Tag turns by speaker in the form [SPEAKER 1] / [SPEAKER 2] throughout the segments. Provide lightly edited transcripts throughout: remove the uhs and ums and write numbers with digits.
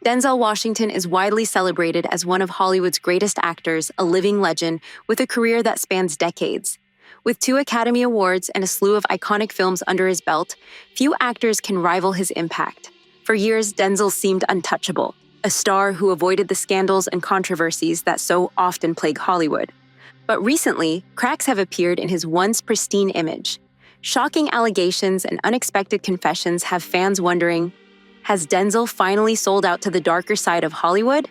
[SPEAKER 1] Denzel Washington is widely celebrated as one of Hollywood's greatest actors, a living legend with a career that spans decades. With 2 Academy Awards and a slew of iconic films under his belt, few actors can rival his impact. For years, Denzel seemed untouchable, a star who avoided the scandals and controversies that so often plague Hollywood. But recently, cracks have appeared in his once pristine image. Shocking allegations and unexpected confessions have fans wondering, has Denzel finally sold out to the darker side of Hollywood?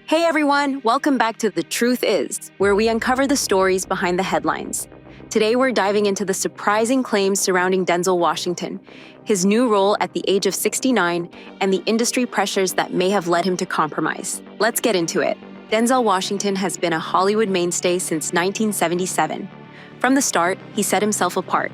[SPEAKER 1] Hey everyone, welcome back to The Truth Is, where we uncover the stories behind the headlines. Today we're diving into the surprising claims surrounding Denzel Washington, his new role at the age of 69, and the industry pressures that may have led him to compromise. Let's get into it. Denzel Washington has been a Hollywood mainstay since 1977. From the start, he set himself apart,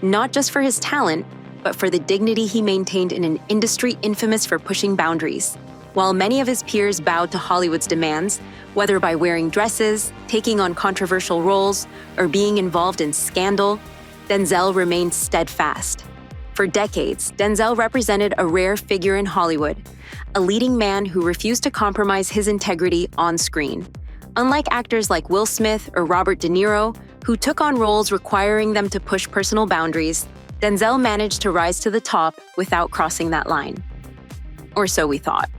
[SPEAKER 1] not just for his talent, but for the dignity he maintained in an industry infamous for pushing boundaries. While many of his peers bowed to Hollywood's demands, whether by wearing dresses, taking on controversial roles, or being involved in scandal, Denzel remained steadfast. For decades, Denzel represented a rare figure in Hollywood, a leading man who refused to compromise his integrity on screen. Unlike actors like Will Smith or Robert De Niro, who took on roles requiring them to push personal boundaries, Denzel managed to rise to the top without crossing that line. Or so we thought.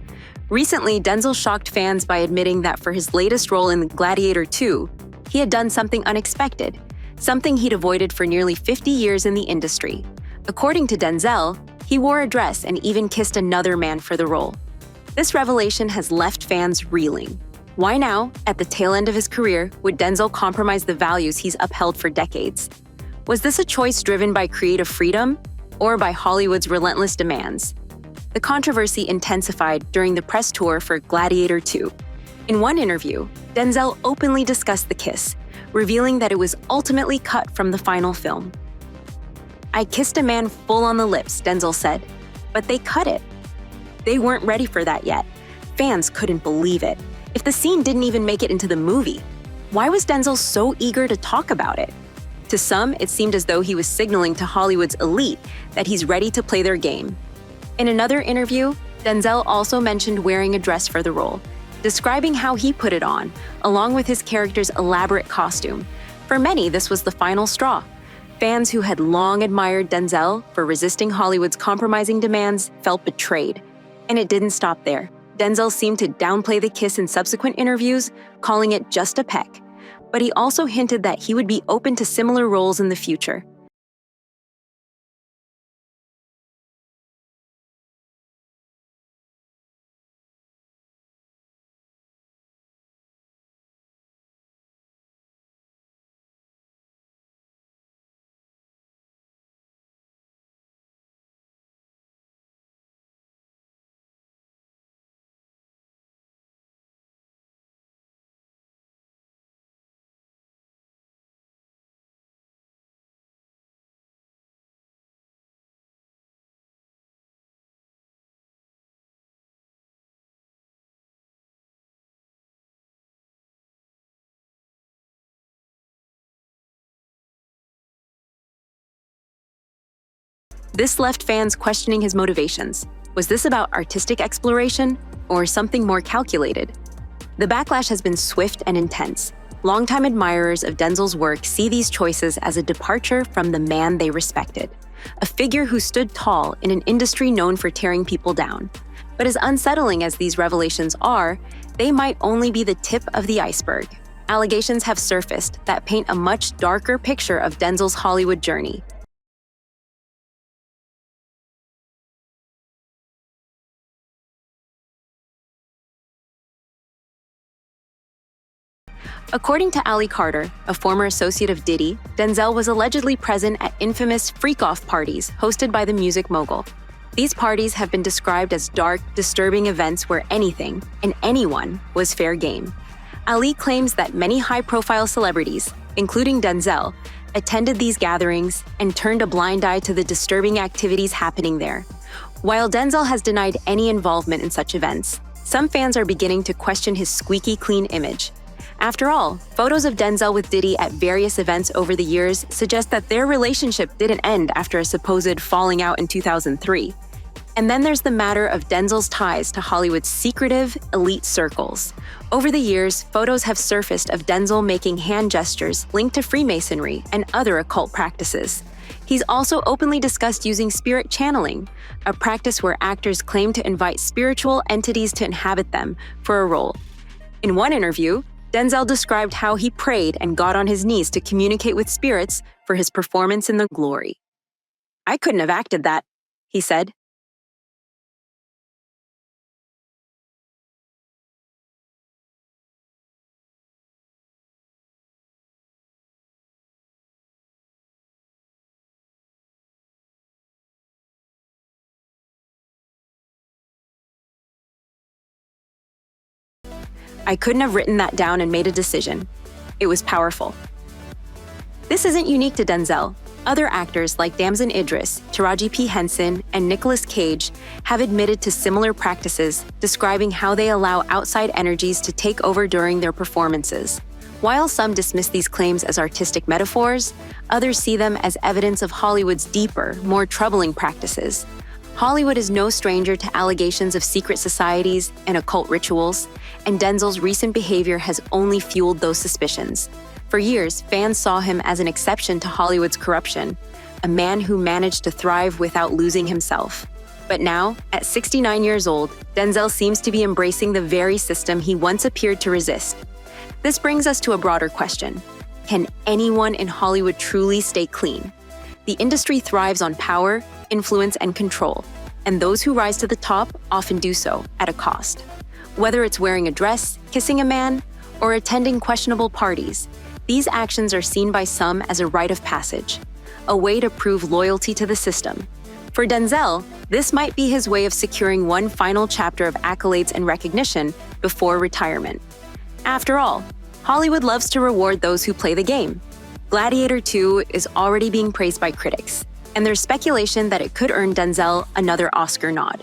[SPEAKER 1] Recently, Denzel shocked fans by admitting that for his latest role in Gladiator 2, he had done something unexpected, something he'd avoided for nearly 50 years in the industry. According to Denzel, he wore a dress and even kissed another man for the role. This revelation has left fans reeling. Why now, at the tail end of his career, would Denzel compromise the values he's upheld for decades? Was this a choice driven by creative freedom or by Hollywood's relentless demands? The controversy intensified during the press tour for Gladiator 2. In one interview, Denzel openly discussed the kiss, revealing that it was ultimately cut from the final film. "I kissed a man full on the lips," Denzel said, "but they cut it. They weren't ready for that yet. Fans couldn't believe it. If the scene didn't even make it into the movie, why was Denzel so eager to talk about it?" To some, it seemed as though he was signaling to Hollywood's elite that he's ready to play their game. In another interview, Denzel also mentioned wearing a dress for the role, describing how he put it on, along with his character's elaborate costume. For many, this was the final straw. Fans who had long admired Denzel for resisting Hollywood's compromising demands felt betrayed. And it didn't stop there. Denzel seemed to downplay the kiss in subsequent interviews, calling it just a peck. But he also hinted that he would be open to similar roles in the future. This left fans questioning his motivations. Was this about artistic exploration or something more calculated? The backlash has been swift and intense. Longtime admirers of Denzel's work see these choices as a departure from the man they respected, a figure who stood tall in an industry known for tearing people down. But as unsettling as these revelations are, they might only be the tip of the iceberg. Allegations have surfaced that paint a much darker picture of Denzel's Hollywood journey. According to Ali Carter, a former associate of Diddy, Denzel was allegedly present at infamous freak-off parties hosted by the music mogul. These parties have been described as dark, disturbing events where anything, and anyone, was fair game. Ali claims that many high-profile celebrities, including Denzel, attended these gatherings and turned a blind eye to the disturbing activities happening there. While Denzel has denied any involvement in such events, some fans are beginning to question his squeaky clean image. After all, photos of Denzel with Diddy at various events over the years suggest that their relationship didn't end after a supposed falling out in 2003. And then there's the matter of Denzel's ties to Hollywood's secretive, elite circles. Over the years, photos have surfaced of Denzel making hand gestures linked to Freemasonry and other occult practices. He's also openly discussed using spirit channeling, a practice where actors claim to invite spiritual entities to inhabit them for a role. In one interview, Denzel described how he prayed and got on his knees to communicate with spirits for his performance in The Glory. "I couldn't have acted that," he said. "I couldn't have written that down and made a decision. It was powerful." This isn't unique to Denzel. Other actors like Damson Idris, Taraji P. Henson, and Nicolas Cage have admitted to similar practices, describing how they allow outside energies to take over during their performances. While some dismiss these claims as artistic metaphors, others see them as evidence of Hollywood's deeper, more troubling practices. Hollywood is no stranger to allegations of secret societies and occult rituals, and Denzel's recent behavior has only fueled those suspicions. For years, fans saw him as an exception to Hollywood's corruption, a man who managed to thrive without losing himself. But now, at 69 years old, Denzel seems to be embracing the very system he once appeared to resist. This brings us to a broader question. Can anyone in Hollywood truly stay clean? The industry thrives on power, influence, and control, and those who rise to the top often do so at a cost. Whether it's wearing a dress, kissing a man, or attending questionable parties, these actions are seen by some as a rite of passage, a way to prove loyalty to the system. For Denzel, this might be his way of securing one final chapter of accolades and recognition before retirement. After all, Hollywood loves to reward those who play the game. Gladiator 2 is already being praised by critics, and there's speculation that it could earn Denzel another Oscar nod.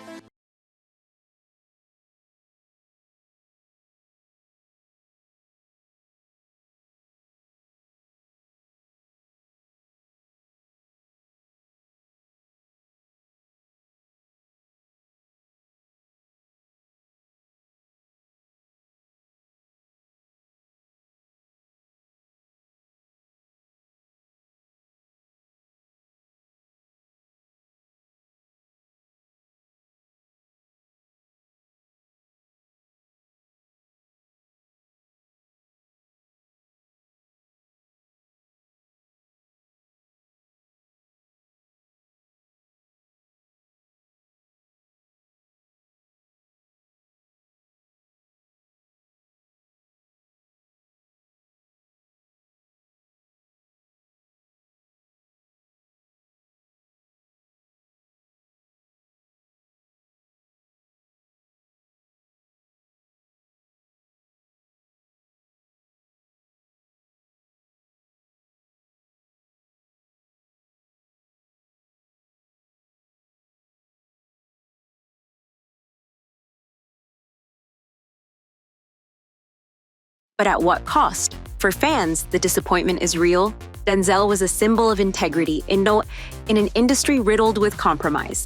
[SPEAKER 1] But at what cost? For fans, the disappointment is real. Denzel was a symbol of integrity in an industry riddled with compromise.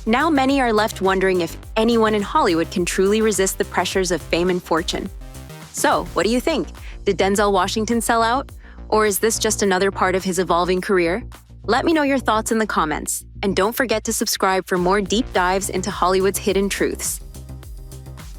[SPEAKER 1] Now many are left wondering if anyone in Hollywood can truly resist the pressures of fame and fortune. So, what do you think? Did Denzel Washington sell out? Or is this just another part of his evolving career? Let me know your thoughts in the comments. And don't forget to subscribe for more deep dives into Hollywood's hidden truths.